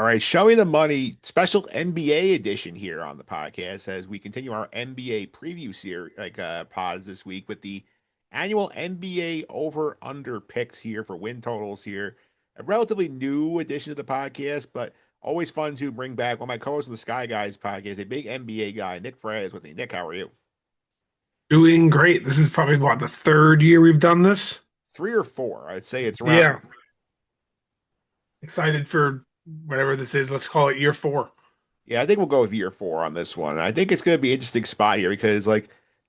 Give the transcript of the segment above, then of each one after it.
right, show me the money special NBA edition here on the podcast as we continue our NBA preview series, pods this week with the annual NBA over under picks here for win totals here. A relatively new addition to the podcast, but always fun to bring back one of my co-hosts of the Sky Guys podcast, a big NBA guy. Nick Fraietta is with me. Nick, how are you? Doing great. This is probably what the third year we've done this. Three or four? I'd say it's around. Yeah, excited for whatever this is. Let's call it year four. Yeah, I think we'll go with year four on this one. I think it's going to be an interesting spot here because,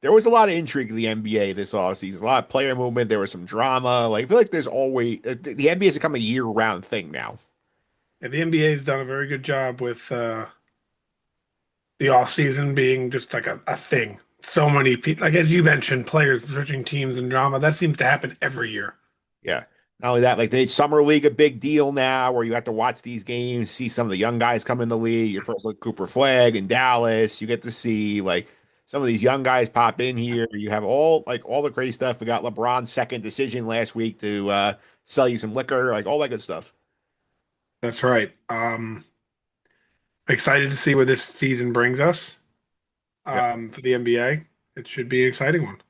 there was a lot of intrigue in the NBA this offseason, a lot of player movement. There was some drama. I feel like there's always the NBA has become a year-round thing now. And the NBA has done a very good job with the off season being just like a thing. So many people, like as you mentioned, players switching teams and drama. That seems to happen every year. Yeah. Not only that, they summer league a big deal now, where you have to watch these games, see some of the young guys come in the league. Your first look, Cooper Flag in Dallas. You get to see some of these young guys pop in here. You have all the crazy stuff. We got LeBron's second decision last week to sell you some liquor, all that good stuff. That's right. Excited to see where this season brings us. For the NBA, it should be an exciting one.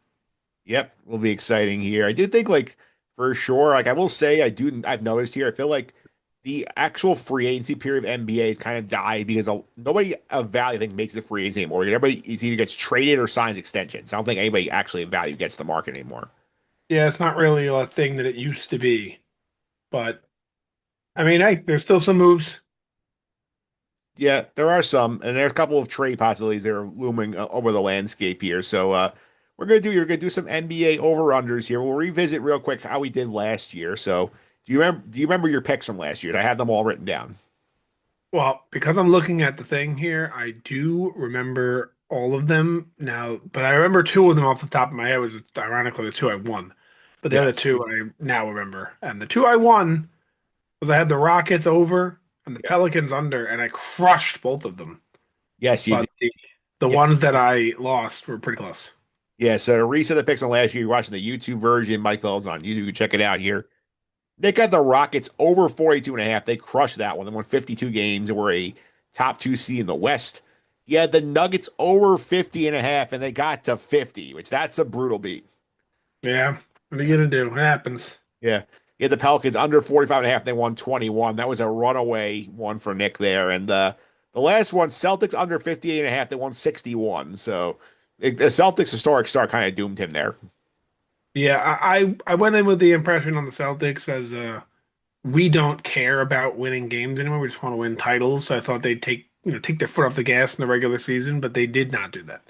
Yep, will be exciting here. I do think for sure, I will say I've noticed here, I feel like the actual free agency period of NBA has kind of died because nobody of value I think makes the free agency anymore. Everybody is either gets traded or signs extensions. I don't think anybody actually of value gets the market anymore. Yeah, it's not really a thing that it used to be, but I mean, hey, there's still some moves. Yeah, there are some, and there's a couple of trade possibilities that are looming over the landscape here. So we're gonna do some NBA over unders here. We'll revisit real quick how we did last year. So do you remember your picks from last year? I have them all written down. Well, because I'm looking at the thing here, I do remember all of them now, but I remember two of them off the top of my head, was ironically the two I won. But the Yeah. other two I now remember. And the two I won was I had the Rockets over and the Yeah. Pelicans under, and I crushed both of them. Yes, you did. But the Yeah. ones that I lost were pretty close. Yeah. So to reset the picks on last year, you're watching the YouTube version. Mike Phillips on YouTube. You can check it out here. They got the Rockets over 42 and a half. They crushed that one. They won 52 games and were a top two seed in the West. Yeah, the Nuggets over 50 and a half, and they got to 50, which that's a brutal beat. Yeah, what are you gonna do? It happens. Yeah. Yeah, the Pelicans under 45 and a half, they won 21. That was a runaway one for Nick there. And the last one, Celtics under 58 and a half, they won 61. So the Celtics historic start kind of doomed him there. Yeah, I went in with the impression on the Celtics as we don't care about winning games anymore. We just want to win titles. So I thought they'd take their foot off the gas in the regular season, but they did not do that.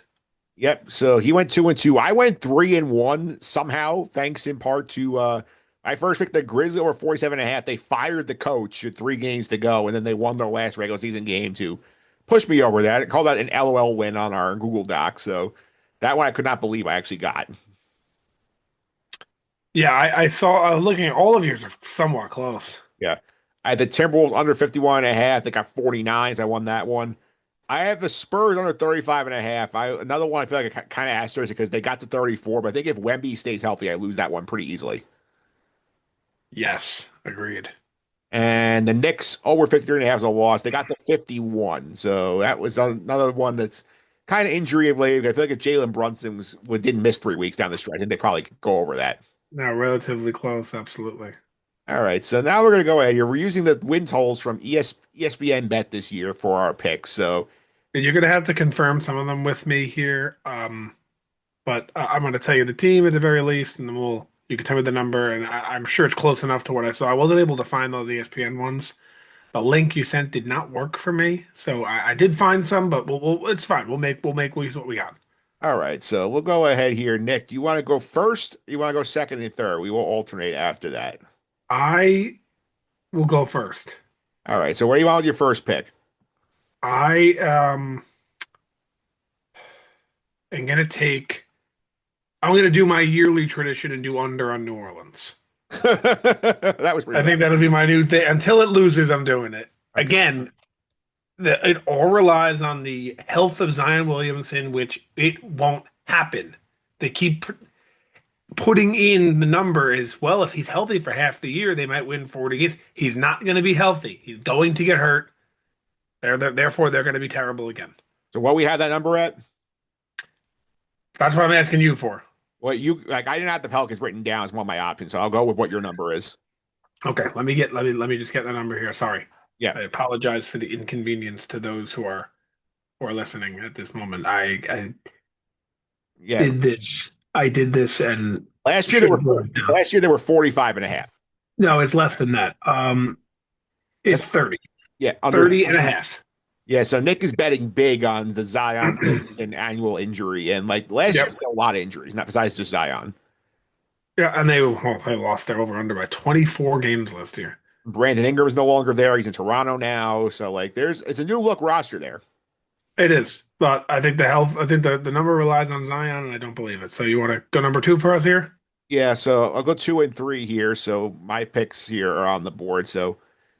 Yep. So he went 2-2. I went 3-1 somehow, thanks in part to I first picked the Grizzlies over 47 and a half. They fired the coach with 3 games to go, and then they won their last regular season game to push me over that. I called that an LOL win on our Google Doc. So that one I could not believe I actually got. Yeah, I saw. I was looking at all of yours are somewhat close. Yeah. I had the Timberwolves under 51 and a half. They got 49, so I won that one. I have the Spurs under 35 and a half. Another one I feel like I kind of asterisk because they got to 34, but I think if Wemby stays healthy, I lose that one pretty easily. Yes, agreed. And the Knicks over 53 and a half is a loss. They got to 51. So that was another one that's kind of injury related. I feel like if Jalen Brunson didn't miss 3 weeks down the stretch, I think they probably could go over that. No, relatively close, absolutely. All right. So now we're going to go ahead here. We're using the win totals from ESPN Bet this year for our picks. So And you're gonna have to confirm some of them with me here. But I'm gonna tell you the team at the very least, and then you can tell me the number, and I'm sure it's close enough to what I saw. I wasn't able to find those ESPN ones. The link you sent did not work for me, so I did find some, but it's fine. We'll make use of what we got. all right, so we'll go ahead here. Nick, do you want to go first? Or you want to go second and third? We will alternate after that. I will go first. All right, so where do you want with your first pick? I am gonna take. I'm gonna do my yearly tradition and do under on New Orleans. That was pretty I bad. think that'll be my new thing. Until it loses, I'm doing it. Okay. Again, it all relies on the health of Zion Williamson, which it won't happen. They keep putting in the number as well. If he's healthy for half the year, they might win 40 games. He's not going to be healthy. He's going to get hurt. Therefore, they're going to be terrible again. So what we have that number at? That's what I'm asking you for. What you like? I didn't have the Pelicans written down as one of my options, so I'll go with what your number is. Okay, let me just get the number here. Sorry. Yeah, I apologize for the inconvenience to those who are listening at this moment. I yeah. did this. I did this and Last year they should were have wrote it down. last year they were 45 and a half. No, it's less than that. That's It's 30. yeah, under 30 and a half. yeah. So Nick is betting big on the Zion Williamson annual injury, and like last year, Yep. a lot of injuries, not besides just Zion. Yeah, and they lost their over under by 24 games last year. Brandon Ingram is no longer there. He's in Toronto now. So like it's a new look roster there. It is, but I think the number relies on Zion, and I don't believe it. So you want to go number two for us here? Yeah, so I'll go 2 and 3 here. So my picks here are on the board. So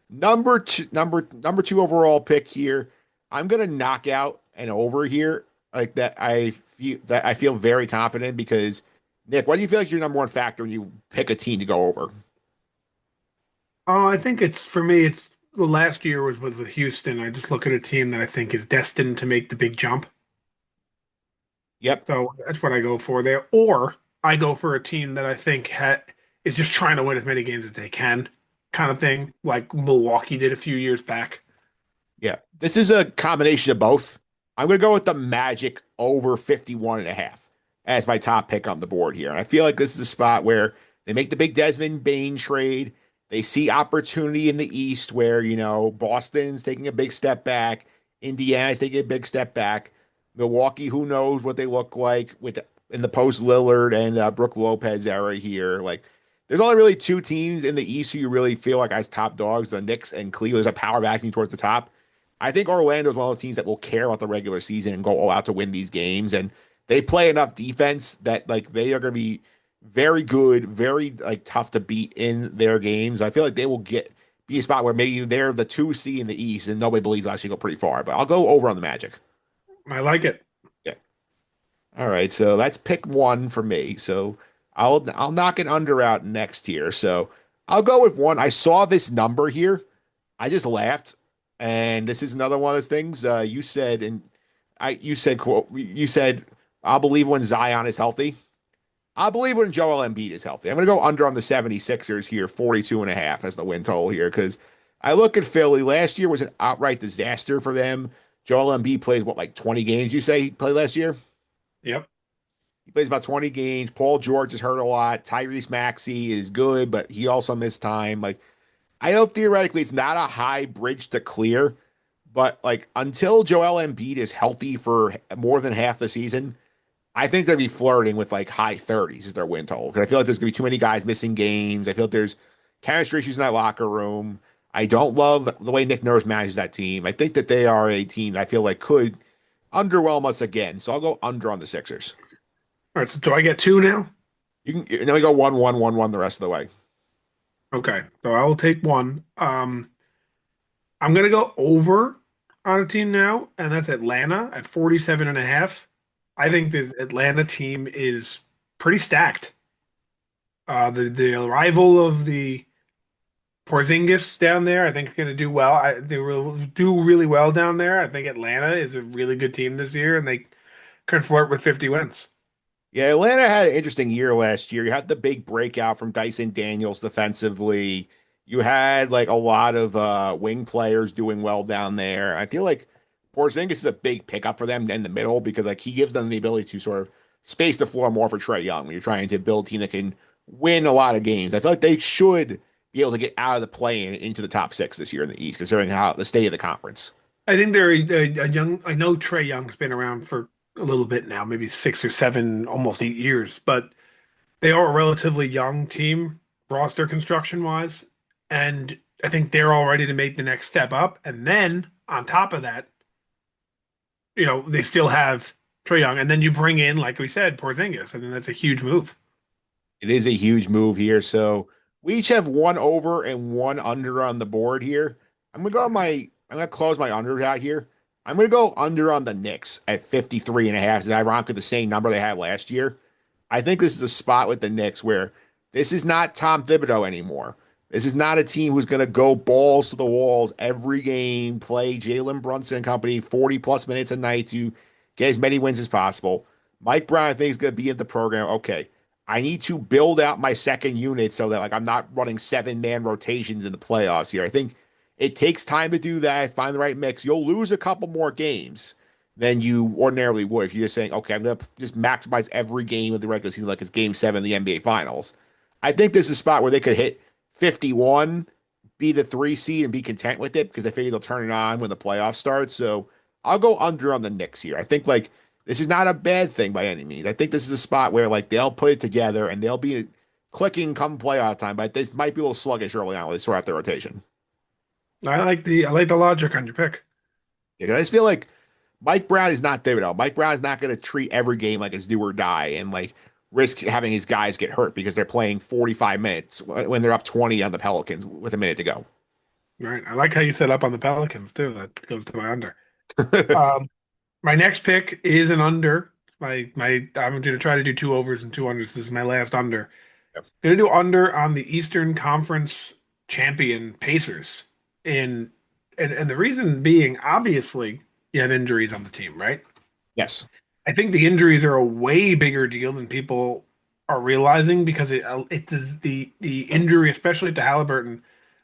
number two overall pick here. I'm gonna knock out an over here. Like that I feel very confident because Nick, what do you feel like is your number one factor when you pick a team to go over? Oh, I think it's for me. It's the last year was with Houston. I just look at a team that I think is destined to make the big jump. Yep. So that's what I go for there. Or I go for a team that I think is just trying to win as many games as they can, kind of thing, like Milwaukee did a few years back. Yeah. This is a combination of both. I'm going to go with the Magic over 51 and a half as my top pick on the board here. And I feel like this is a spot where they make the big Desmond Bain trade. They see opportunity in the East where, Boston's taking a big step back. Indiana's taking a big step back. Milwaukee, who knows what they look like with in the post Lillard and Brook Lopez era here. Like, there's only really two teams in the East who you really feel like as top dogs, the Knicks and Cleveland. There's a power vacuum towards the top. I think Orlando is one of those teams that will care about the regular season and go all out to win these games. And they play enough defense that like they are going to be very good, very like tough to beat in their games. I feel like they will be a spot where maybe they're the 2 seed in the East and nobody believes they'll actually go pretty far. But I'll go over on the Magic. I like it. Yeah. All right. So that's pick one for me. So I'll knock an under out next here. So I'll go with one. I saw this number here. I just laughed. And this is another one of those things you said, and you said, I'll believe when Zion is healthy. I'll believe when Joel Embiid is healthy. I'm going to go under on the 76ers here, 42 and a half as the win total here, because I look at Philly. Last year was an outright disaster for them. Joel Embiid plays, what, like 20 games, you say he played last year? Yep. He plays about 20 games. Paul George is hurt a lot. Tyrese Maxey is good, but he also missed time. Like, I know theoretically it's not a high bridge to clear, but like until Joel Embiid is healthy for more than half the season, I think they'll be flirting with like high 30s as their win total. Because I feel like there's gonna be too many guys missing games. I feel like there's chemistry issues in that locker room. I don't love the way Nick Nurse manages that team. I think that they are a team that I feel like could underwhelm us again. So I'll go under on the Sixers. All right. So do I get two now? You can and then we go 1-1-1-1 the rest of the way. Okay. So I will take one. I'm gonna go over on a team now, and that's Atlanta at 47 and a half. I think the Atlanta team is pretty stacked. The arrival of the Porzingis down there, I think is going to do well. They will do really well down there. I think Atlanta is a really good team this year, and they could flirt with 50 wins. Yeah, Atlanta had an interesting year last year. You had the big breakout from Dyson Daniels defensively. You had like a lot of wing players doing well down there. I feel like Porzingis is a big pickup for them in the middle because like he gives them the ability to sort of space the floor more for Trae Young when you're trying to build a team that can win a lot of games. I feel like they should be able to get out of the play and into the top six this year in the East, considering how the state of the conference. I think they're a young. I know Trey Young's been around for a little bit now, maybe 6 or 7, almost 8 years, but they are a relatively young team, roster construction wise, and I think they're all ready to make the next step up. And then on top of that, they still have Trey Young, and then you bring in, like we said, Porzingis, and then that's a huge move. It is a huge move here. So we each have one over and one under on the board here. I'm gonna close my under out here. I'm gonna go under on the Knicks at 53 and a half. It's ironically the same number they had last year. I think this is a spot with the Knicks where this is not Tom Thibodeau anymore. This is not a team who's going to go balls to the walls every game, play Jalen Brunson and company 40 plus minutes a night to get as many wins as possible. Mike Brown, I think, is going to be in the program. Okay, I need to build out my second unit so that like I'm not running 7-man rotations in the playoffs here. I think it takes time to do that, find the right mix. You'll lose a couple more games than you ordinarily would if you're just saying, okay, I'm going to just maximize every game of the regular season like it's game 7 of the NBA Finals. I think this is a spot where they could hit 51, be the 3 seed, and be content with it because they figure they'll turn it on when the playoffs start. So I'll go under on the Knicks here. I think like this is not a bad thing by any means. I think this is a spot where like they'll put it together and they'll be clicking come playoff time, but they might be a little sluggish early on when they sort out their rotation. I like the logic on your pick. Yeah, 'cause I just feel like Mike Brown is not there at all. Mike Brown is not going to treat every game like it's do or die and like risk having his guys get hurt because they're playing 45 minutes when they're up 20 on the Pelicans with a minute to go. Right. I like how you set up on the Pelicans too. That goes to my under. Um, my next pick is an under. I'm going to try to do two overs and two unders. This is my last under. Yep. Going to do under on the Eastern Conference champion Pacers. And, and the reason being, obviously, you have injuries on the team, right? Yes. I think the injuries are a way bigger deal than people are realizing because it does the injury, especially to Halliburton,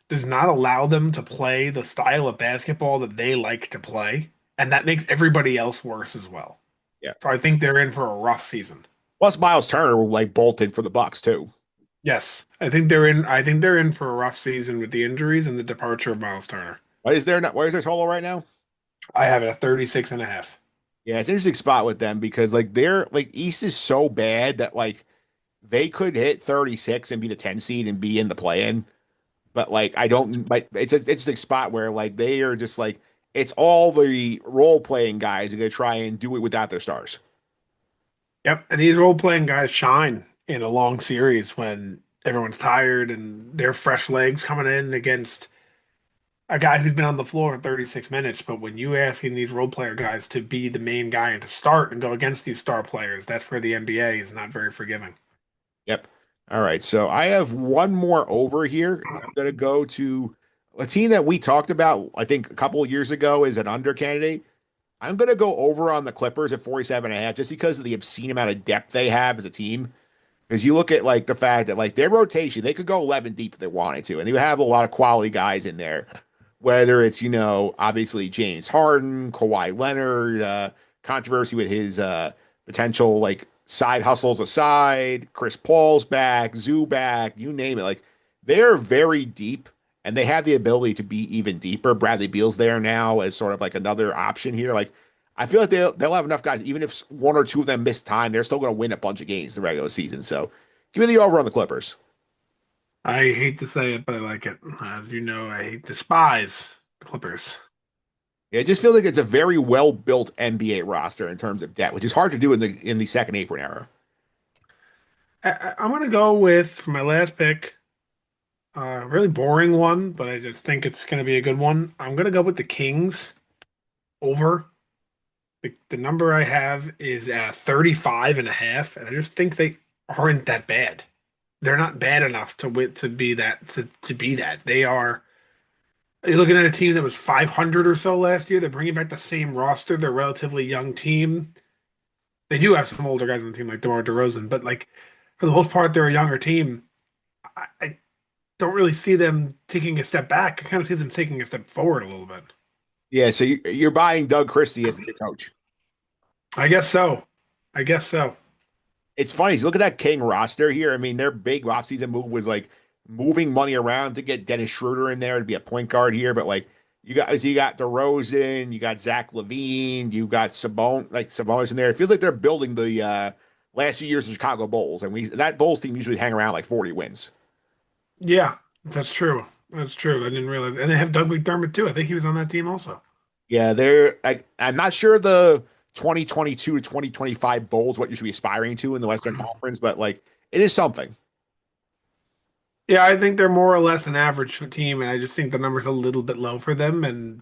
does not allow them to play the style of basketball that they like to play, and that makes everybody else worse as well. Yeah. So I think they're in for a rough season. Plus Miles Turner like bolted for the Bucks too. Yes, I think they're in. I think they're in for a rough season with the injuries and the departure of Miles Turner. Why is their total right now? I have it at 36 and a half. Yeah, it's an interesting spot with them because like they're like East is so bad that like they could hit 36 and be the 10 seed and be in the play-in. But like I don't like it's an interesting spot where like they are just like it's all the role playing guys who are gonna try and do it without their stars. Yep, and these role playing guys shine in a long series when everyone's tired and they're fresh legs coming in against a guy who's been on the floor for 36 minutes. But when you asking these role player guys to be the main guy and to start and go against these star players, that's where the NBA is not very forgiving. Yep. All right. So I have one more over here. I'm gonna go to a team that we talked about, I think a couple of years ago is an under candidate. I'm going to go over on the Clippers at 47.5 just because of the obscene amount of depth they have as a team. Because you look at like the fact that like their rotation, they could go 11 deep if they wanted to, and they have a lot of quality guys in there. Whether it's obviously James Harden, Kawhi Leonard, controversy with his potential like side hustles aside, Chris Paul's back, Zoo back, you name it. Like they're very deep and they have the ability to be even deeper. Bradley Beal's there now as sort of like another option here. Like I feel like they'll have enough guys, even if one or two of them miss time, they're still going to win a bunch of games the regular season. So give me the over on the Clippers. I hate to say it, but I like it. As you know, despise the Clippers. Yeah, it just feels like it's a very well built NBA roster in terms of depth, which is hard to do in the second apron era. I'm going to go with, for my last pick, a really boring one, but I just think it's going to be a good one. I'm going to go with the Kings over. The number I have is 35 and a half, and I just think they aren't that bad. They're not bad enough to be that to be that. They are. You're looking at a team that was 500 or so last year. They're bringing back the same roster. They're a relatively young team. They do have some older guys on the team like DeMar DeRozan, but like for the most part, they're a younger team. I don't really see them taking a step back. I kind of see them taking a step forward a little bit. Yeah, so you're buying Doug Christie as the coach. I guess so. I guess so. It's funny. You look at that King roster here. I mean, their big offseason move was like moving money around to get Dennis Schroeder in there to be a point guard here. But like you got DeRozan, you got Zach LaVine, you got Sabonis in there. It feels like they're building the last few years of Chicago Bulls, and that Bulls team usually hang around like 40 wins. Yeah, that's true. That's true. I didn't realize. And they have Doug McDermott too. I think he was on that team also. Yeah, I'm not sure the 2022 to 2025 Bulls what you should be aspiring to in the Western Conference, but like it is something. Yeah, I think they're more or less an average team, and I just think the number's a little bit low for them. And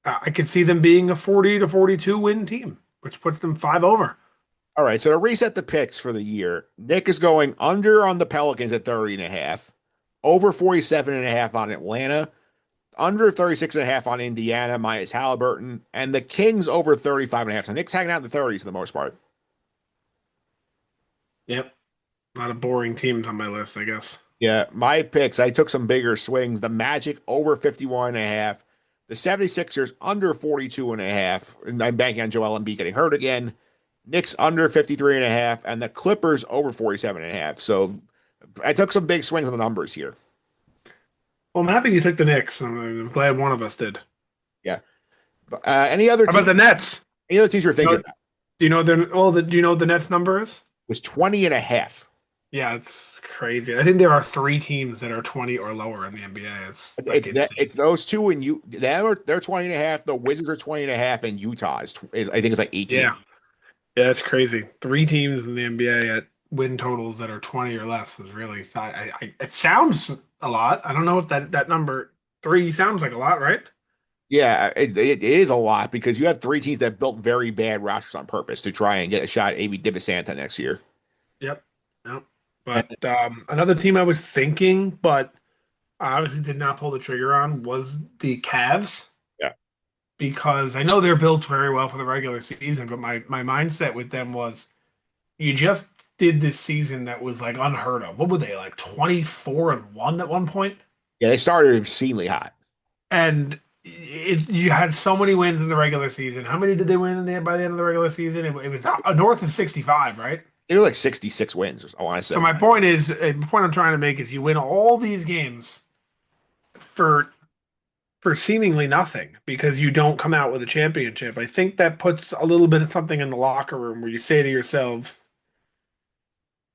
I could see them being a 40 to 42 win team, which puts them five over. All right, so to reset the picks for the year, Nick is going under on the Pelicans at 30.5. over 47.5 on Atlanta, under 36.5 on Indiana minus Halliburton, and the Kings over 35.5. So Knicks hanging out in the 30s for the most part. Yep. A lot of boring teams on my list, I guess. Yeah, my picks, I took some bigger swings. The Magic over 51.5. The 76ers under 42.5. And I'm banking on Joel Embiid getting hurt again. Knicks under 53.5. And the Clippers over 47.5. So I took some big swings on the numbers here. Well, I'm happy you took the Knicks. I'm glad one of us did. Yeah. Any other How about team? the Nets? Any other teams you're You thinking know, about? do you know their well? Do you know what the Nets number is? Was 20.5. Yeah, it's crazy. I think there are three teams that are 20 or lower in the NBA. It's like insane. It's those two and you they're 20.5. The Wizards are 20.5, and Utah is I think it's like 18. Yeah, yeah, it's crazy. Three teams in the NBA at win totals that are 20 or less is really. It sounds a lot. I don't know if that number three sounds like a lot, right? Yeah, it is a lot because you have three teams that built very bad rosters on purpose to try and get a shot at AB DiVincenzo next year. Yep. Yep. And, But another team I was thinking, but I obviously did not pull the trigger on was the Cavs yeah. because I know they're built very well for the regular season, but my mindset with them was you just did this season that was like unheard of. What were they like 24-1 at one point? Yeah, they started obscenely hot. And you had so many wins in the regular season. How many did they win by the end of the regular season? It was north of 65, right? They were like 66 wins, I want to So say. my point is, the point I'm trying to make is you win all these games for seemingly nothing because you don't come out with a championship. I think that puts a little bit of something in the locker room where you say to yourself,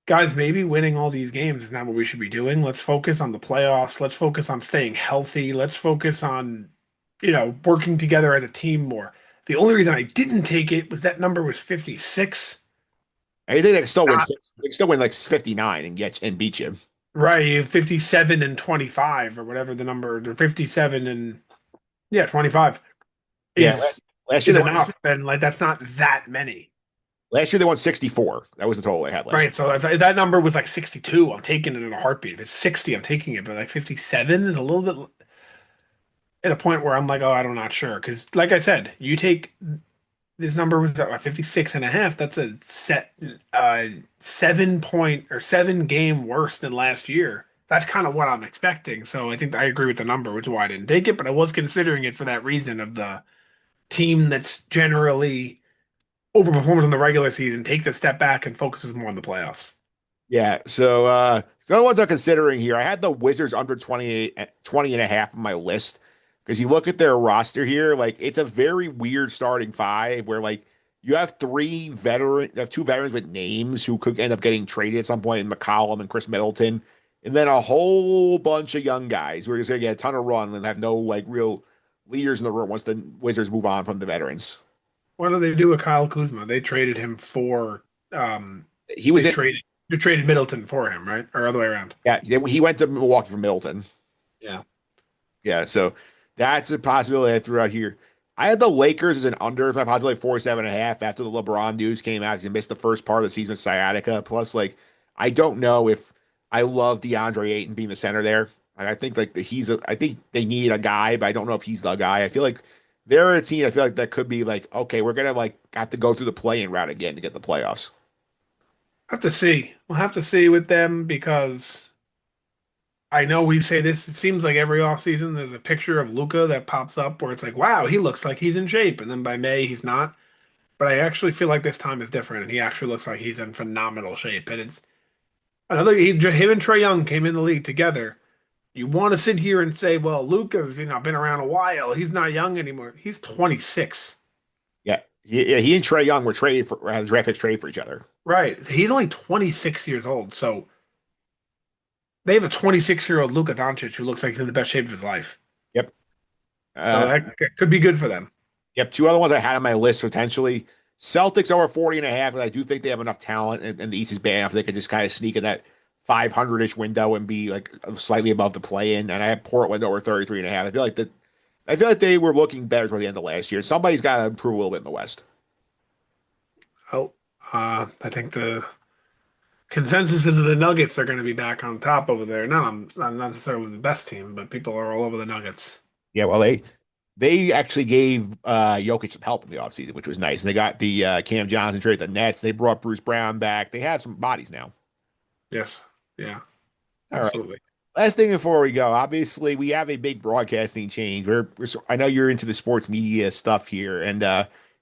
guys, maybe winning all these games is not what we should be doing. Let's focus on the playoffs. Let's focus on staying healthy. Let's focus on, working together as a team more. The only reason I didn't take it was that number was 56. I think they can still win. Not They can still win like 59 and get and beat you. right, 57 and 25 or whatever the number, or 57 and yeah, 25 Yeah, is last year is they won. enough. And like that's not that many. Last year they won 64. That was the total they had last year. Right. So if that number was like 62, I'm taking it in a heartbeat. If it's 60, I'm taking it. But like 57 is a little bit at a point where I'm like, oh, I'm not sure. Because like I said, you take this number was at 56 and a half. That's a set 7 point or 7 game worse than last year. That's kind of what I'm expecting. So I think I agree with the number, which is why I didn't take it. But I was considering it for that reason of the team that's generally overperforms in the regular season takes a step back and focuses more on the playoffs. Yeah, so the other ones I'm considering here, I had the Wizards under 28, 20.5 on my list because you look at their roster here, like it's a very weird starting five where like you have you have two veterans with names who could end up getting traded at some point in McCollum and Chris Middleton, and then a whole bunch of young guys who are just gonna get a ton of run and have no like real leaders in the room once the Wizards move on from the veterans. What do they do with Kyle Kuzma? They traded him for um He was they in, traded Middleton for him, right? Or other way around. yeah, he went to Milwaukee from Middleton. Yeah. Yeah, so that's a possibility I threw out here. I had the Lakers as an under if I possibly 47.5 after the LeBron news came out. He missed the first part of the season with sciatica. Plus, like, I don't know if I love DeAndre Ayton being the center there. I think like I think they need a guy, but I don't know if he's the guy. I feel like they're a team. I feel like that could be like, okay, we're gonna like have to go through the play-in route again to get the playoffs. Have to see. We'll have to see with them because I know we say this. It seems like every offseason there's a picture of Luca that pops up where it's like, wow, he looks like he's in shape, and then by May he's not. But I actually feel like this time is different, and he actually looks like he's in phenomenal shape. And it's another him and Trey Young came in the league together. You want to sit here and say, well, Luca's been around a while. He's not young anymore. He's 26. Yeah, he and Trey Young were traded for draft picks trade for each other. Right. He's only 26 years old. So they have a 26-year-old Luka Doncic who looks like he's in the best shape of his life. Yep. So Uh, that could be good for them. Yep, two other ones I had on my list potentially. Celtics over 40.5, and I do think they have enough talent, and the East is bad enough they could just kind of sneak in that 500-ish window and be like slightly above the play-in. And I have Portland over 33.5. I feel like they were looking better toward the end of last year. Somebody's got to improve a little bit in the West. Oh, I think consensus is that the Nuggets are going to be back on top over there. Not necessarily the best team, but people are all over the Nuggets. Yeah, well, they actually gave Jokic some help in the offseason, which was nice. And they got the Cam Johnson trade, the Nets. They brought Bruce Brown back. They have some bodies now. Yes. Yeah, All right. absolutely. Last thing before we go, obviously we have a big broadcasting change. I know you're into the sports media stuff here, and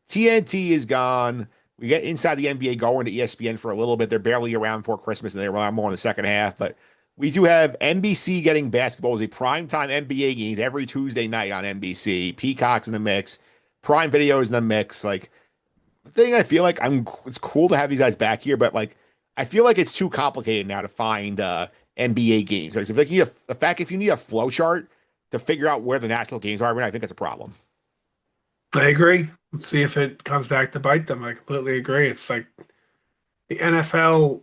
TNT is gone. We get inside the NBA going to ESPN for a little bit. They're barely around for Christmas, and they're around more in the second half. But we do have NBC getting basketball as a primetime NBA games every Tuesday night on NBC. Peacock's in the mix, Prime Video is in the mix. Like the thing, I feel like it's cool to have these guys back here, but like I feel like it's too complicated now to find NBA games. Like, if you need the fact if you need a flow chart to figure out where the national games are, I mean, I think that's a problem. I agree. Let's see if it comes back to bite them. I completely agree. It's like the NFL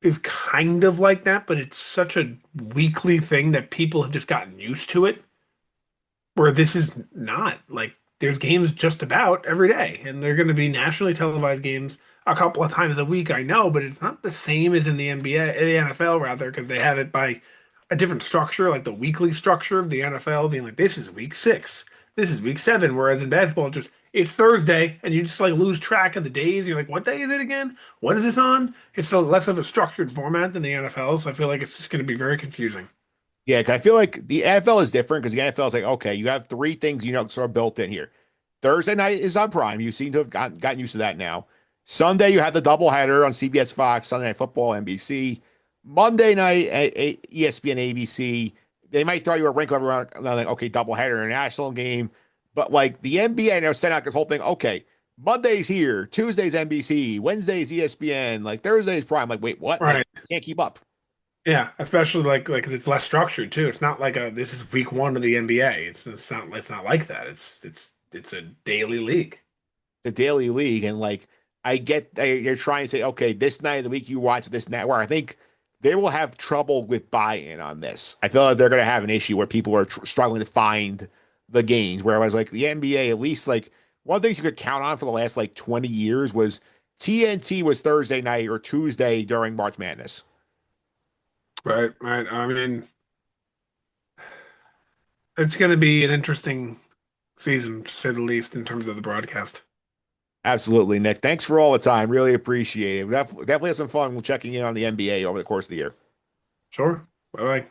is kind of like that, but it's such a weekly thing that people have just gotten used to it. Where this is not like there's games just about every day, and they're going to be nationally televised games a couple of times a week. I know, but it's not the same as in the NBA, the NFL rather, because they have it by a different structure, like the weekly structure of the NFL being like this is week six, this is week seven. Whereas in basketball, it's Thursday, and you just like lose track of the days. You're like, what day is it again? What is this on? It's a less of a structured format than the NFL, so I feel like it's just going to be very confusing. Yeah, 'cause I feel like the NFL is different because the NFL is like, okay, you have three things sort of built in here. Thursday night is on Prime. You seem to have gotten used to that now. Sunday, you have the doubleheader on CBS Fox, Sunday Night Football, NBC. Monday night, ESPN, ABC. They might throw you a wrinkle every around, like, okay, doubleheader, international game. But like the NBA now sent out this whole thing, okay, Monday's here, Tuesday's NBC, Wednesday's ESPN, like Thursday's Prime. Like, wait, what? Like, Right. can't keep up. Yeah, especially like 'cause it's less structured too. It's not like a this is week one of the NBA. It's not like that. It's a daily league. The daily league, and like I get you're trying to say, okay, this night of the week you watch this network. I think they will have trouble with buy-in on this. I feel like they're going to have an issue where people are struggling to find the games. Whereas like the NBA, at least like one of the things you could count on for the last like 20 years was TNT was Thursday night or Tuesday during March Madness. Right, right. I mean, it's going to be an interesting season, to say the least, in terms of the broadcast. Absolutely, Nick. Thanks for all the time. Really appreciate it. We definitely had some fun checking in on the NBA over the course of the year. Sure. Bye bye.